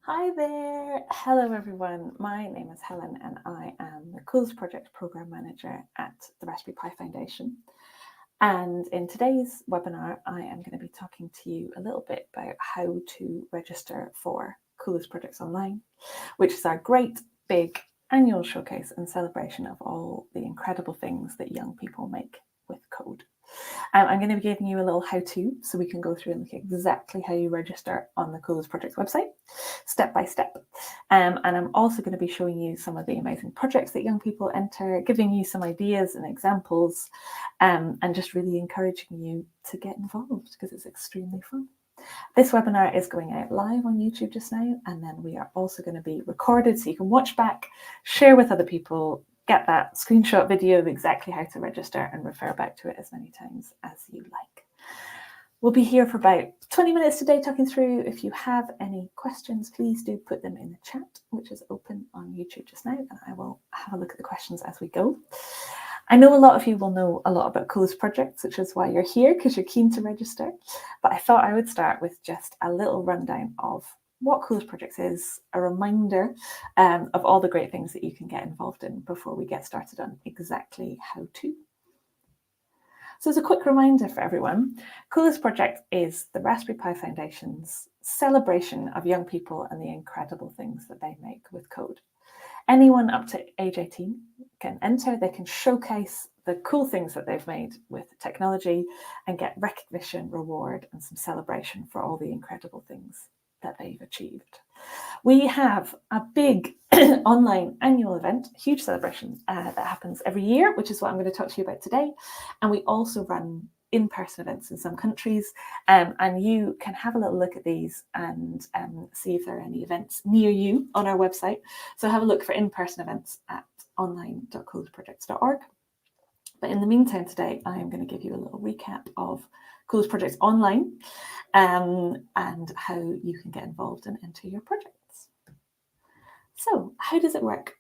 Hi there. Hello, everyone. My name is Helen, and I am the Coolest Project Program Manager at the Raspberry Pi Foundation. And in today's webinar, I am going to be talking to you a little bit about how to register for Coolest Projects Online, which is our great big annual showcase and celebration of all the incredible things that young people make with code. I'm going to be giving you a little how-to so we can go through and look at exactly how you register on the Coolest Projects website, step by step. And I'm also going to be showing you some of the amazing projects that young people enter, giving you some ideas and examples, and just really encouraging you to get involved because it's extremely fun. This webinar is going out live on YouTube just now, and then we are also going to be recorded so you can watch back, share with other people, get that screenshot video of exactly how to register and refer back to it as many times as you like. We'll be here for about 20 minutes today talking through. If you have any questions, please do put them in the chat, which is open on YouTube just now, and I will have a look at the questions as we go. I know a lot of you will know a lot about Coolest Projects, which is why you're here, because you're keen to register. But I thought I would start with just a little rundown of what Coolest Projects is, a reminder of all the great things that you can get involved in before we get started on exactly how to. So as a quick reminder for everyone, Coolest Project is the Raspberry Pi Foundation's celebration of young people and the incredible things that they make with code. Anyone up to age 18 can enter, they can showcase the cool things that they've made with technology and get recognition, reward, and some celebration for all the incredible things that they've achieved. We have a big online annual event, huge celebration that happens every year, which is what I'm going to talk to you about today. And we also run in-person events in some countries, and you can have a little look at these and see if there are any events near you on our website. So have a look for in-person events at online.coolestprojects.org. But in the meantime today, I am going to give you a little recap of Coolest Projects Online and how you can get involved and enter your projects. So how does it work?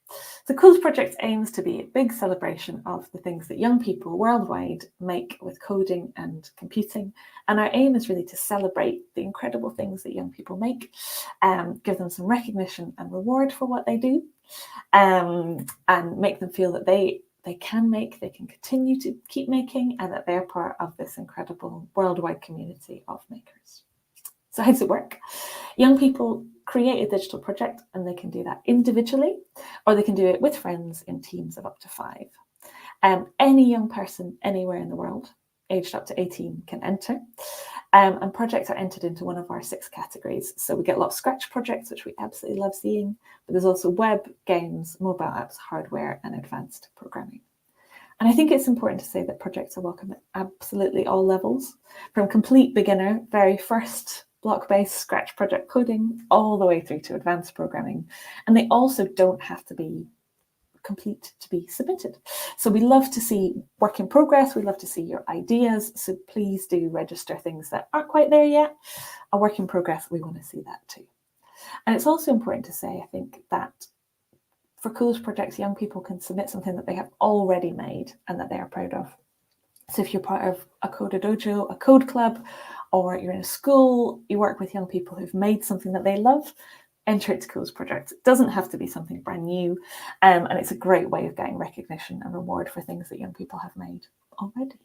The Coolest Project aims to be a big celebration of the things that young people worldwide make with coding and computing. And our aim is really to celebrate the incredible things that young people make, give them some recognition and reward for what they do, and make them feel that they can make, they can continue to keep making, and that they're part of this incredible worldwide community of makers. So how does it work? Young people create a digital project, and they can do that individually, or they can do it with friends in teams of up to 5. Any young person anywhere in the world aged up to 18 can enter, and projects are entered into one of our 6 categories. So we get a lot of Scratch projects, which we absolutely love seeing, but there's also web, games, mobile apps, hardware, and advanced programming. And I think it's important to say that projects are welcome at absolutely all levels, from complete beginner, very first block-based Scratch project coding, all the way through to advanced programming. And they also don't have to be complete to be submitted. So we love to see work in progress. We love to see your ideas. So please do register things that aren't quite there yet. A work in progress, we want to see that too. And it's also important to say, I think, that for Coolest Projects, young people can submit something that they have already made and that they are proud of. So if you're part of a Code-a-Dojo, a code club, or you're in a school, you work with young people who've made something that they love, enter it to Coolest Projects. It doesn't have to be something brand new, and it's a great way of getting recognition and reward for things that young people have made already.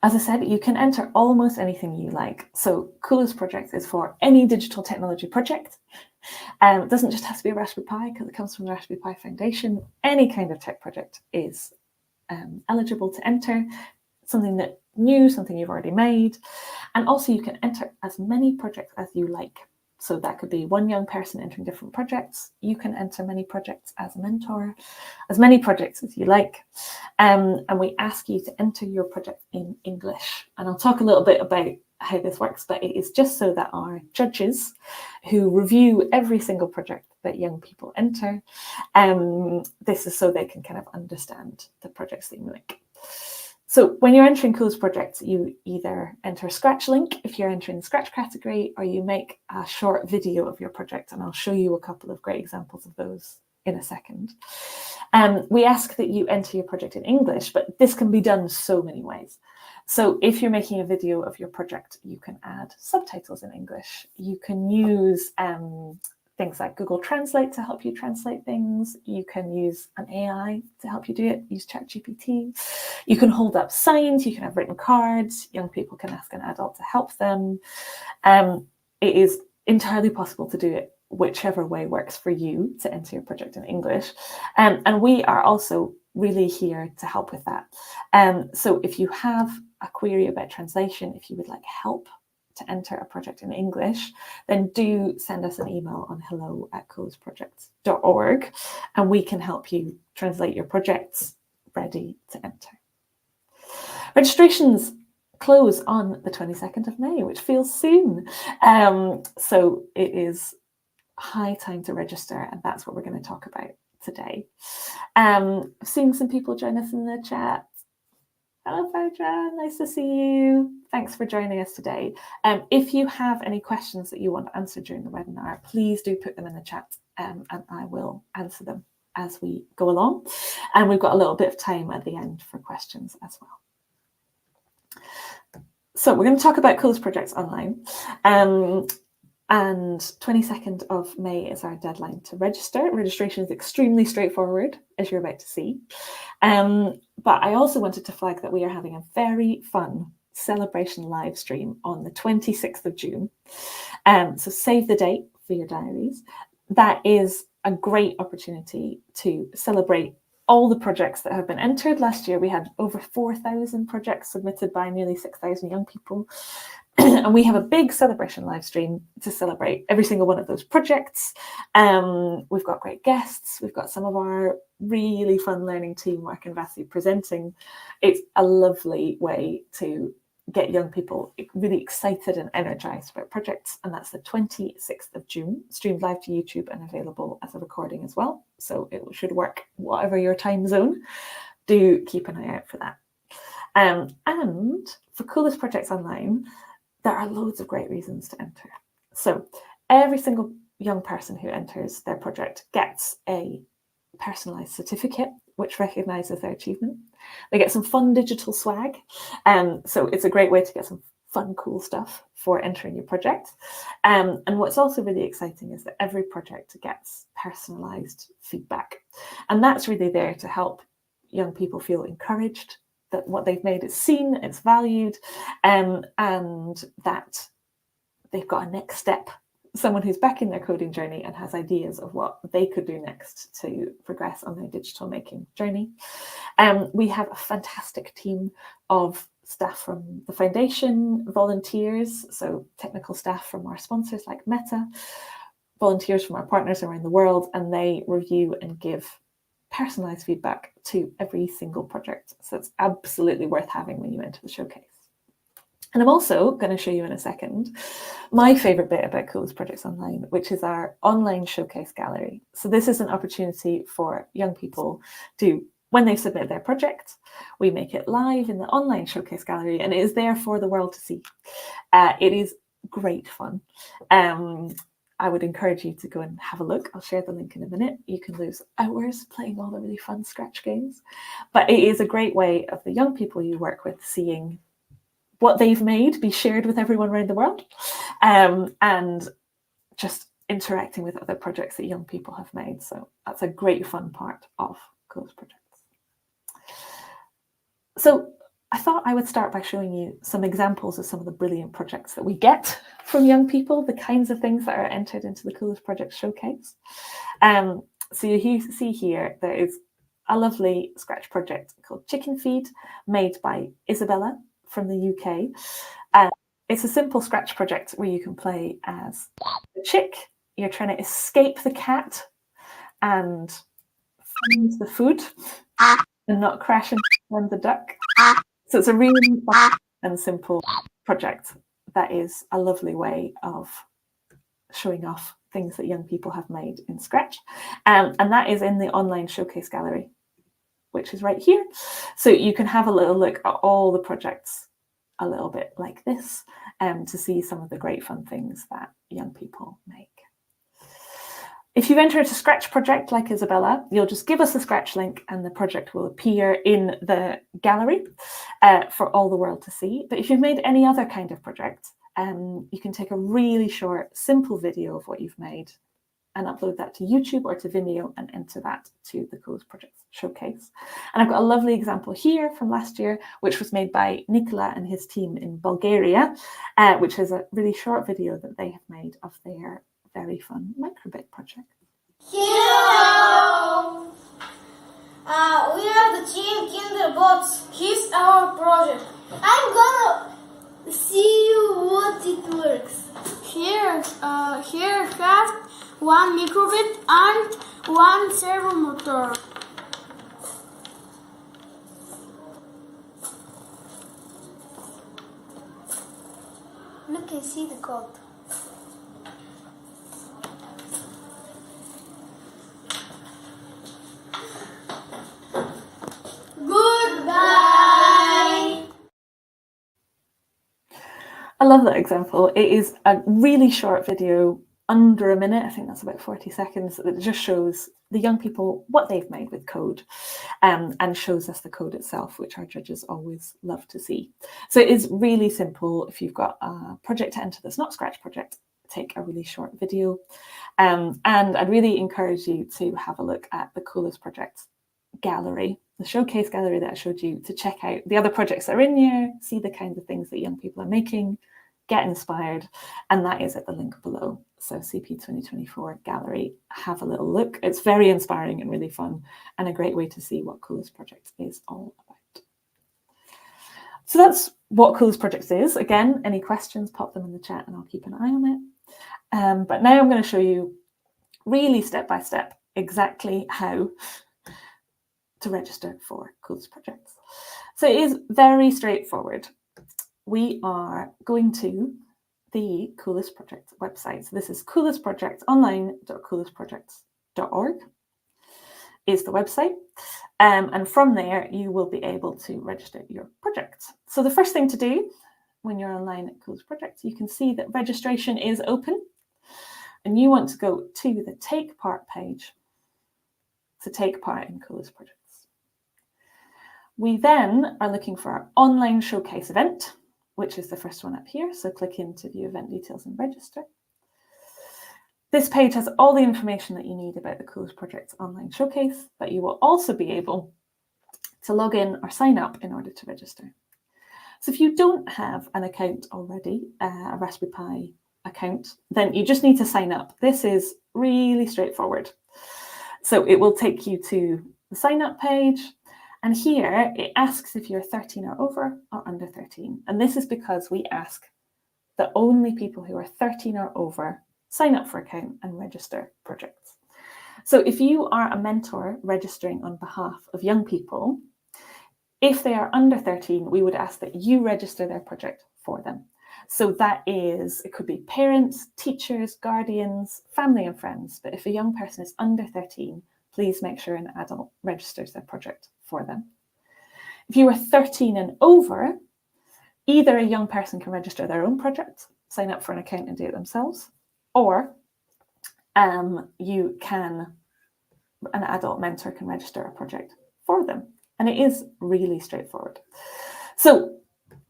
As I said, you can enter almost anything you like. So Coolest Projects is for any digital technology project. It doesn't just have to be a Raspberry Pi, because it comes from the Raspberry Pi Foundation. Any kind of tech project is eligible to enter, something that new, something you've already made. And also you can enter as many projects as you like. So that could be one young person entering different projects. You can enter many projects as a mentor, as many projects as you like. And we ask you to enter your project in English. And I'll talk a little bit about how this works, but it is just so that our judges who review every single project that young people enter, this is so they can kind of understand the projects that you make. So when you're entering Coolest Projects, you either enter a Scratch link if you're entering the Scratch category, or you make a short video of your project, and I'll show you a couple of great examples of those in a second. We ask that you enter your project in English, but this can be done so many ways. So if you're making a video of your project, you can add subtitles in English. You can use things like Google Translate to help you translate things. You can use an AI to help you do it, use ChatGPT. You can hold up signs, you can have written cards, young people can ask an adult to help them. It is entirely possible to do it whichever way works for you to enter your project in English. And we are also really here to help with that. So if you have a query about translation, if you would like help to enter a project in English, then do send us an email on hello@coolsprojects.org and we can help you translate your projects ready to enter. Registrations close on the 22nd of May, which feels soon. So it is high time to register, and that's what we're going to talk about today. Seeing some people join us in the chat. Hello, Phaedra, nice to see you. Thanks for joining us today. If you have any questions that you want answered during the webinar, please do put them in the chat and I will answer them as we go along. And we've got a little bit of time at the end for questions as well. So we're going to talk about Coolest Projects Online. And 22nd of May is our deadline to register. Registration is extremely straightforward, as you're about to see. But I also wanted to flag that we are having a very fun celebration live stream on the 26th of June. So save the date for your diaries. That is a great opportunity to celebrate all the projects that have been entered. Last year, we had over 4,000 projects submitted by nearly 6,000 young people. And we have a big celebration live stream to celebrate every single one of those projects. We've got great guests. We've got some of our really fun learning team, Mark and Vasi, presenting. It's a lovely way to get young people really excited and energized about projects. And that's the 26th of June, streamed live to YouTube and available as a recording as well. So it should work whatever your time zone. Do keep an eye out for that. And for Coolest Projects Online, there are loads of great reasons to enter. So every single young person who enters their project gets a personalized certificate, which recognizes their achievement. They get some fun digital swag. So it's a great way to get some fun, cool stuff for entering your project. And what's also really exciting is that every project gets personalized feedback. And that's really there to help young people feel encouraged, that what they've made is seen, it's valued, and that they've got a next step, someone who's back in their coding journey and has ideas of what they could do next to progress on their digital making journey. We have a fantastic team of staff from the foundation, volunteers, so technical staff from our sponsors like Meta, volunteers from our partners around the world, and they review and give personalized feedback to every single project. So it's absolutely worth having when you enter the showcase. And I'm also going to show you in a second my favorite bit about Coolest Projects Online, which is our online showcase gallery. So this is an opportunity for young people to, when they submit their project, we make it live in the online showcase gallery and it is there for the world to see. It is great fun. I would encourage you to go and have a look. I'll share the link in a minute. You can lose hours playing all the really fun Scratch games. But it is a great way of the young people you work with seeing what they've made be shared with everyone around the world, and just interacting with other projects that young people have made. So that's a great fun part of Coolest Projects. So I thought I would start by showing you some examples of some of the brilliant projects that we get from young people, the kinds of things that are entered into the Coolest Projects Showcase. So you see here, there is a lovely Scratch project called Chicken Feed, made by Isabella from the UK. It's a simple Scratch project where you can play as the chick. You're trying to escape the cat and find the food and not crash into the duck. So it's a really fun and simple project that is a lovely way of showing off things that young people have made in Scratch. And that is in the online showcase gallery, which is right here. So you can have a little look at all the projects a little bit like this, to see some of the great fun things that young people make. If you've entered a Scratch project like Isabella, you'll just give us a Scratch link and the project will appear in the gallery for all the world to see. But if you've made any other kind of project, you can take a really short, simple video of what you've made and upload that to YouTube or to Vimeo and enter that to the Coolest Project Showcase. And I've got a lovely example here from last year, which was made by Nicola and his team in Bulgaria, which is a really short video that they have made of their very fun microbit project. Hello! We are the team Kinderbots. Here's our project. I'm gonna see you what it works. Here have one microbit and one servo motor. Look and see the code. Goodbye! I love that example. It is a really short video, under a minute. I think that's about 40 seconds. That just shows the young people what they've made with code, and shows us the code itself, which our judges always love to see. So it is really simple. If you've got a project to enter that's not Scratch project, take a really short video. And I'd really encourage you to have a look at the Coolest Project gallery, the showcase gallery that I showed you, to check out the other projects that are in here, see the kinds of things that young people are making, get inspired, and that is at the link below. So CP 2024 gallery, have a little look. It's very inspiring and really fun, and a great way to see what Coolest Project is all about. So that's what Coolest Project is. Again, any questions, pop them in the chat and I'll keep an eye on it. But now I'm going to show you really step by step exactly how to register for Coolest Projects. So it is very straightforward. We are going to the Coolest Project website. So this is coolestprojectsonline.coolestprojects.org is the website. And from there, you will be able to register your project. So the first thing to do when you're online at Coolest Projects, you can see that registration is open and you want to go to the Take Part page to take part in Coolest Projects. We then are looking for our online showcase event, which is the first one up here. So click in to view event details and register. This page has all the information that you need about the Coolest Projects online showcase, but you will also be able to log in or sign up in order to register. So if you don't have an account already, a Raspberry Pi account, then you just need to sign up. This is really straightforward. So it will take you to the sign up page. And here it asks if you're 13 or over or under 13. And this is because we ask that only people who are 13 or over sign up for account and register projects. So if you are a mentor registering on behalf of young people, if they are under 13, we would ask that you register their project for them. So that is, it could be parents, teachers, guardians, family and friends. But if a young person is under 13, please make sure an adult registers their project for them. If you are 13 and over, either a young person can register their own project, sign up for an account and do it themselves, or an adult mentor can register a project for them. And it is really straightforward. So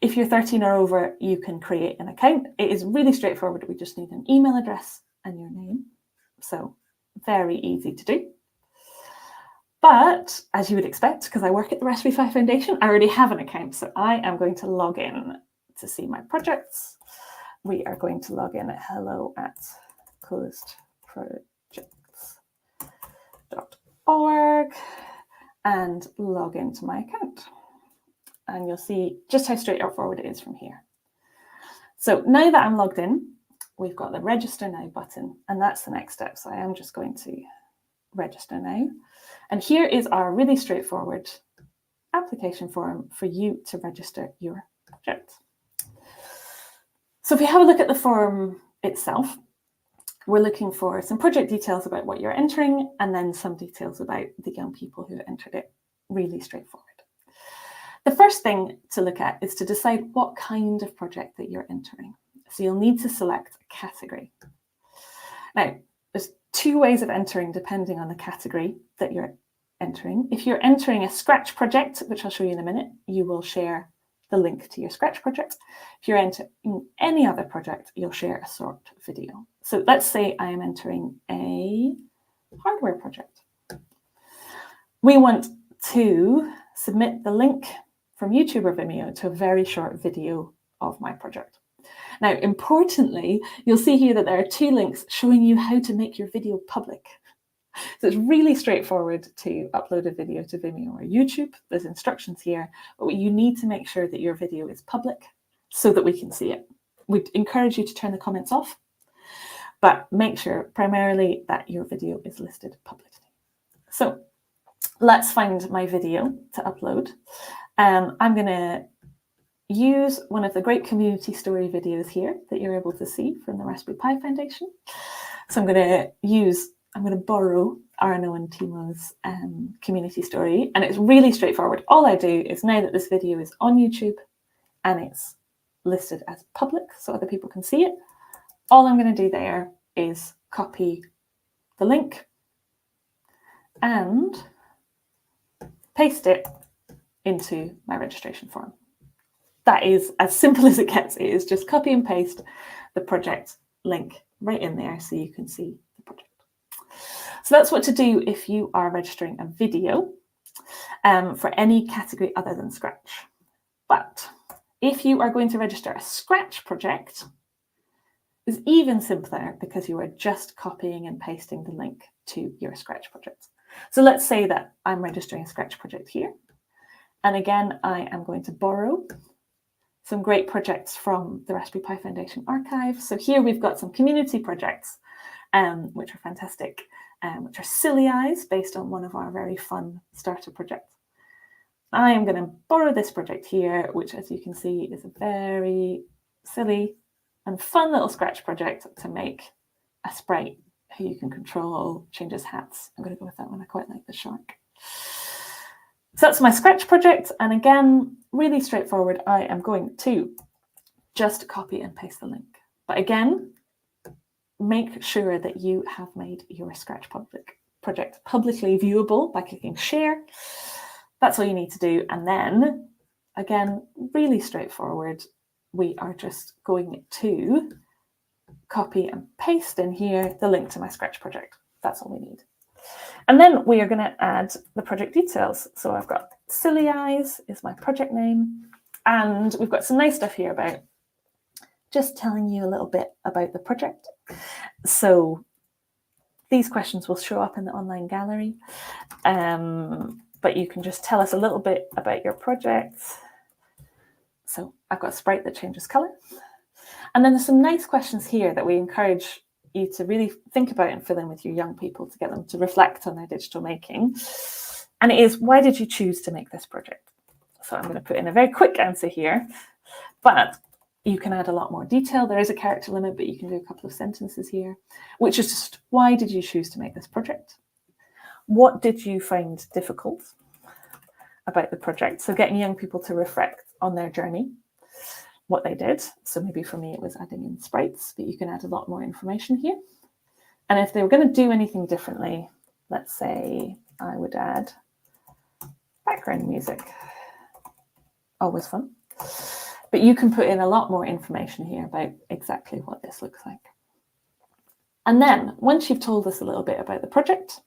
if you're 13 or over, you can create an account. It is really straightforward. We just need an email address and your name. So very easy to do. But as you would expect, because I work at the Raspberry Pi Foundation, I already have an account. So I am going to log in to see my projects. We are going to log in at hello@coolestprojects.org and log into my account. And you'll see just how straightforward it is from here. So now that I'm logged in, we've got the Register Now button, and that's the next step. So I am just going to register now. And here is our really straightforward application form for you to register your project. So if we have a look at the form itself, we're looking for some project details about what you're entering, and then some details about the young people who entered it. Really straightforward. The first thing to look at is to decide what kind of project that you're entering. So you'll need to select a category. Now, there's two ways of entering depending on the category that you're entering. If you're entering a Scratch project, which I'll show you in a minute, you will share the link to your Scratch project. If you're entering any other project, you'll share a short video. So let's say I am entering a hardware project. We want to submit the link from YouTube or Vimeo to a very short video of my project. Now, importantly, you'll see here that there are two links showing you how to make your video public. So it's really straightforward to upload a video to Vimeo or YouTube. There's instructions here, but you need to make sure that your video is public so that we can see it. We'd encourage you to turn the comments off, but make sure primarily that your video is listed publicly. So let's find my video to upload. I'm going to use one of the great community story videos here that you're able to see from the Raspberry Pi Foundation. So I'm going to borrow Arno and Timo's community story, and it's really straightforward. All I do is, now that this video is on YouTube and it's listed as public so other people can see it, all I'm going to do there is copy the link and paste it into my registration form. That is as simple as it gets. It is just copy and paste the project link right in there so you can see the project. So that's what to do if you are registering a video for any category other than Scratch. But if you are going to register a Scratch project, it's even simpler because you are just copying and pasting the link to your Scratch project. So let's say that I'm registering a Scratch project here. And again, I am going to borrow some great projects from the Raspberry Pi Foundation archive. So here we've got some community projects, which are fantastic, which are Silly Eyes, based on one of our very fun starter projects. I am going to borrow this project here, which, as you can see, is a very silly and fun little Scratch project to make a sprite who you can control, changes hats. I'm going to go with that one. I quite like the shark. So that's my Scratch project. And again, really straightforward. I am going to just copy and paste the link. But again, make sure that you have made your Scratch project publicly viewable by clicking share. That's all you need to do. And then, again, really straightforward. We are just going to copy and paste in here the link to my Scratch project. That's all we need. And then we are going to add the project details. So I've got Silly Eyes is my project name. And we've got some nice stuff here about just telling you a little bit about the project. So these questions will show up in the online gallery. But you can just tell us a little bit about your project. So I've got a sprite that changes color. And then there's some nice questions here that we encourage you to really think about and fill in with your young people to get them to reflect on their digital making. And it is, why did you choose to make this project? So I'm going to put in a very quick answer here, but you can add a lot more detail. There is a character limit, but you can do a couple of sentences here, which is just, why did you choose to make this project? What did you find difficult about the project? So getting young people to reflect on their journey, what they did. So maybe for me, it was adding in sprites, but you can add a lot more information here. And if they were going to do anything differently, let's say I would add background music. Always fun. But you can put in a lot more information here about exactly what this looks like. And then once you've told us a little bit about the project,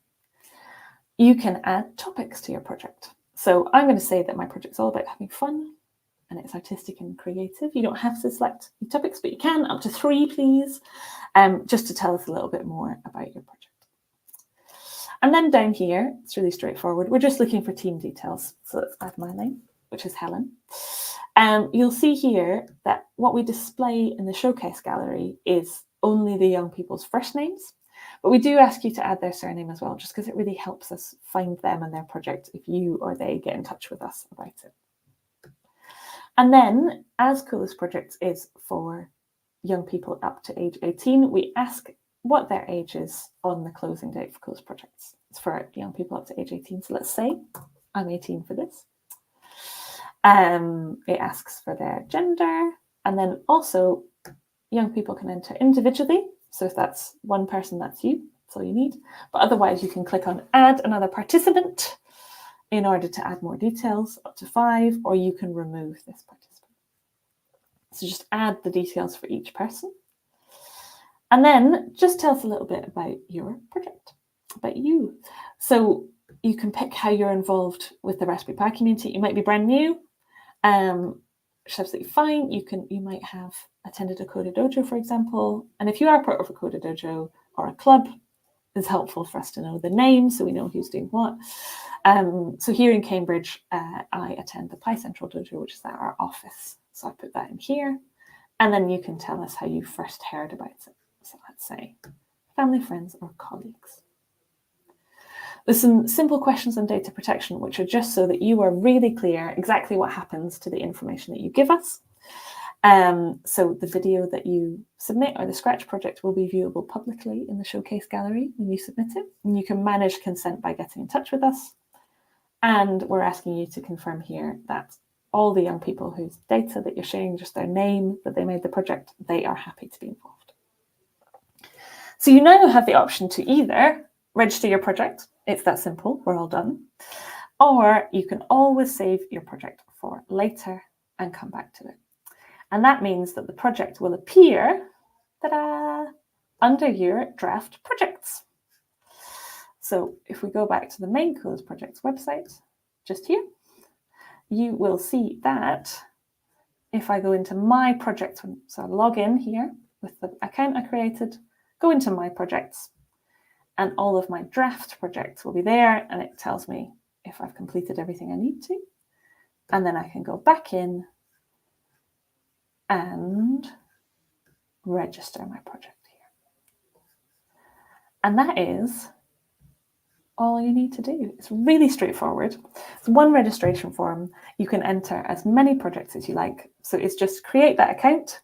you can add topics to your project. So I'm going to say that my project's all about having fun and it's artistic and creative. You don't have to select your topics, but you can, up to 3, please, just to tell us a little bit more about your project. And then down here, it's really straightforward. We're just looking for team details. So let's add my name, which is Helen. You'll see here that what we display in the showcase gallery is only the young people's first names, but we do ask you to add their surname as well, just because it really helps us find them and their project if you or they get in touch with us about it. And then, as Coolest Projects is for young people up to age 18, we ask what their age is on the closing date for Coolest Projects. It's for young people up to age 18. So let's say I'm 18 for this. It asks for their gender, and then also young people can enter individually. So if that's one person, that's you. That's all you need. But otherwise, you can click on Add Another Participant in order to add more details, up to 5, or you can remove this participant. So just add the details for each person. And then just tell us a little bit about your project, about you. So you can pick how you're involved with the Raspberry Pi community. You might be brand new, which is absolutely fine. You might have attended a Coder Dojo, for example. And if you are part of a Coder Dojo or a club, it's helpful for us to know the name so we know who's doing what. So here in Cambridge, I attend the Pi Central Dojo, which is at our office. So I put that in here. And then you can tell us how you first heard about it. So let's say family, friends, or colleagues. There's some simple questions on data protection, which are just so that you are really clear exactly what happens to the information that you give us. So the video that you submit or the Scratch project will be viewable publicly in the Showcase gallery when you submit it. And you can manage consent by getting in touch with us. And we're asking you to confirm here that all the young people whose data that you're sharing, just their name, that they made the project, they are happy to be involved. So you now have the option to either register your project, it's that simple, we're all done, or you can always save your project for later and come back to it. And that means that the project will appear, ta-da, under your draft projects. So if we go back to the main Coolest Projects website, just here, you will see that if I go into my project, so I log in here with the account I created, go into my projects, and all of my draft projects will be there, and it tells me if I've completed everything I need to. And then I can go back in and register my project here. And that is all you need to do. It's really straightforward. It's one registration form. You can enter as many projects as you like. So it's just create that account,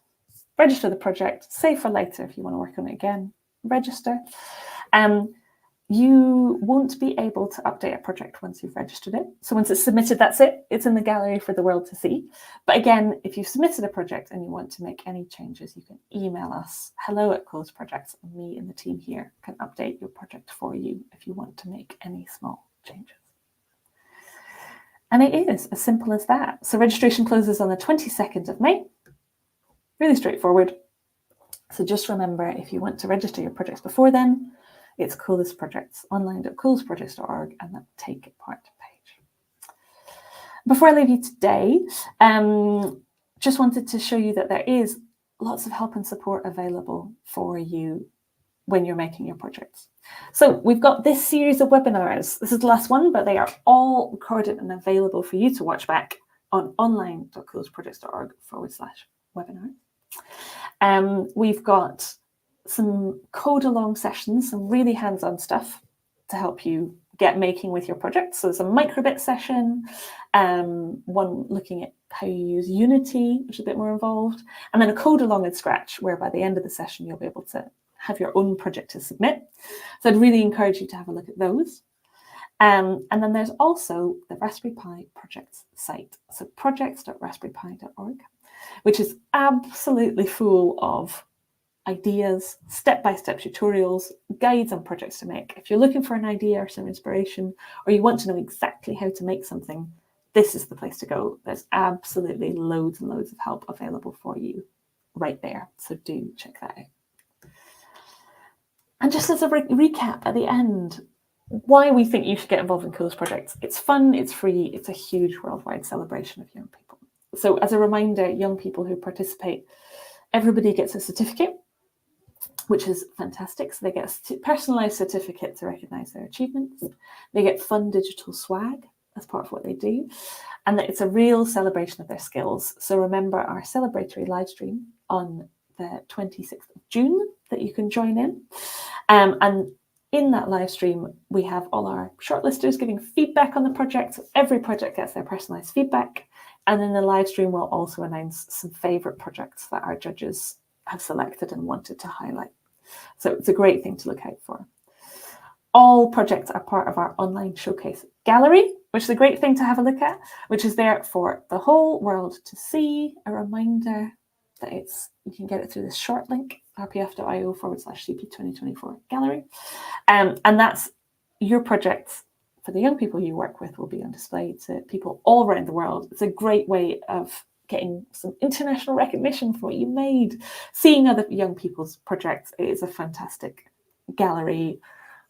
register the project, save for later if you want to work on it again, register. You won't be able to update a project once you've registered it. So once it's submitted, that's it. It's in the gallery for the world to see. But again, if you've submitted a project and you want to make any changes, you can email us, hello@coolestprojects, and me and the team here can update your project for you if you want to make any small changes. And it is as simple as that. So registration closes on the 22nd of May. Really straightforward. So just remember, if you want to register your projects before then, it's Coolest Projects, online.coolestprojects.org, and that Take Part page. Before I leave you today, just wanted to show you that there is lots of help and support available for you when you're making your projects. So we've got this series of webinars. This is the last one, but they are all recorded and available for you to watch back on online.coolestprojects.org/webinar. We've got some code along sessions, some really hands-on stuff to help you get making with your project. So there's a microbit session, one looking at how you use Unity, which is a bit more involved, and then a code along in Scratch, where by the end of the session, you'll be able to have your own project to submit. So I'd really encourage you to have a look at those. And then there's also the Raspberry Pi projects site. So projects.raspberrypi.org, which is absolutely full of ideas, step-by-step tutorials, guides on projects to make. If you're looking for an idea or some inspiration, or you want to know exactly how to make something, this is the place to go. There's absolutely loads and loads of help available for you right there. So do check that out. And just as a recap at the end, why we think you should get involved in Coolest Projects. It's fun, it's free, it's a huge worldwide celebration of young people. So as a reminder, young people who participate, everybody gets a certificate, which is fantastic. So they get a personalized certificate to recognize their achievements. They get fun digital swag as part of what they do. And that it's a real celebration of their skills. So remember our celebratory live stream on the 26th of June that you can join in. And in that live stream, we have all our shortlisters giving feedback on the project. So every project gets their personalized feedback. And in the live stream, we'll also announce some favorite projects that our judges have selected and wanted to highlight. So it's a great thing to look out for. All projects are part of our online showcase gallery, which is a great thing to have a look at, which is there for the whole world to see, a reminder that you can get it through this short link, rpf.io/CP2024 gallery. And that's your projects for the young people you work with will be on display to people all around the world. It's a great way of getting some international recognition for what you made. Seeing other young people's projects is a fantastic gallery,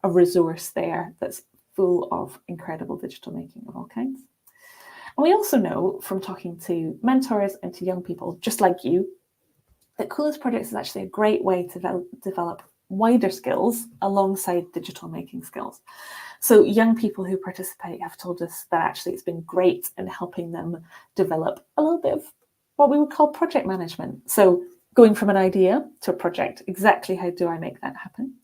a resource there that's full of incredible digital making of all kinds. And we also know from talking to mentors and to young people just like you that Coolest Projects is actually a great way to develop wider skills alongside digital making skills. So young people who participate have told us that actually it's been great in helping them develop a little bit of what we would call project management. So going from an idea to a project, exactly how do I make that happen?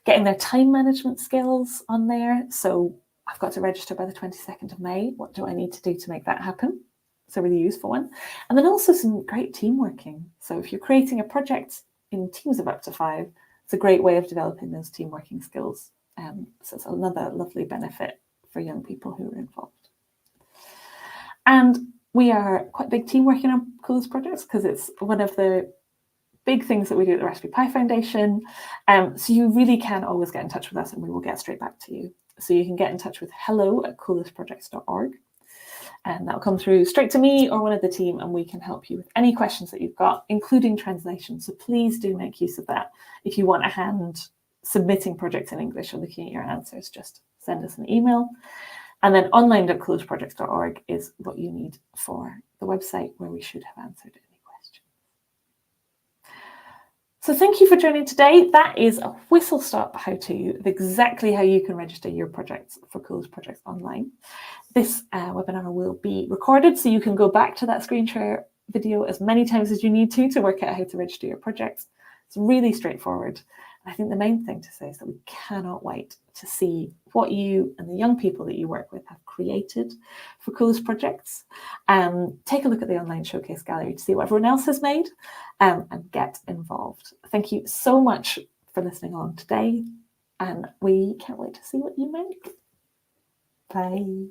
Getting their time management skills on there. So I've got to register by the 22nd of May. What do I need to do to make that happen? It's a really useful one. And then also some great team working. So if you're creating a project in teams of up to 5, it's a great way of developing those team working skills. So it's another lovely benefit for young people who are involved. And we are quite a big team working on Coolest Projects because it's one of the big things that we do at the Raspberry Pi Foundation. So you really can always get in touch with us and we will get straight back to you. So you can get in touch with hello@coolestprojects.org. And that'll come through straight to me or one of the team, and we can help you with any questions that you've got, including translation. So please do make use of that. If you want a hand submitting projects in English or looking at your answers, just send us an email. And then online.coolestprojects.org is what you need for the website where we should have answered any questions. So thank you for joining today. That is a whistle-stop how-to of exactly how you can register your projects for Coolest Projects Online. This webinar will be recorded, so you can go back to that screen share video as many times as you need to work out how to register your projects. It's really straightforward. And I think the main thing to say is that we cannot wait to see what you and the young people that you work with have created for Coolest Projects. Take a look at the online showcase gallery to see what everyone else has made and get involved. Thank you so much for listening along today, and we can't wait to see what you make. Bye.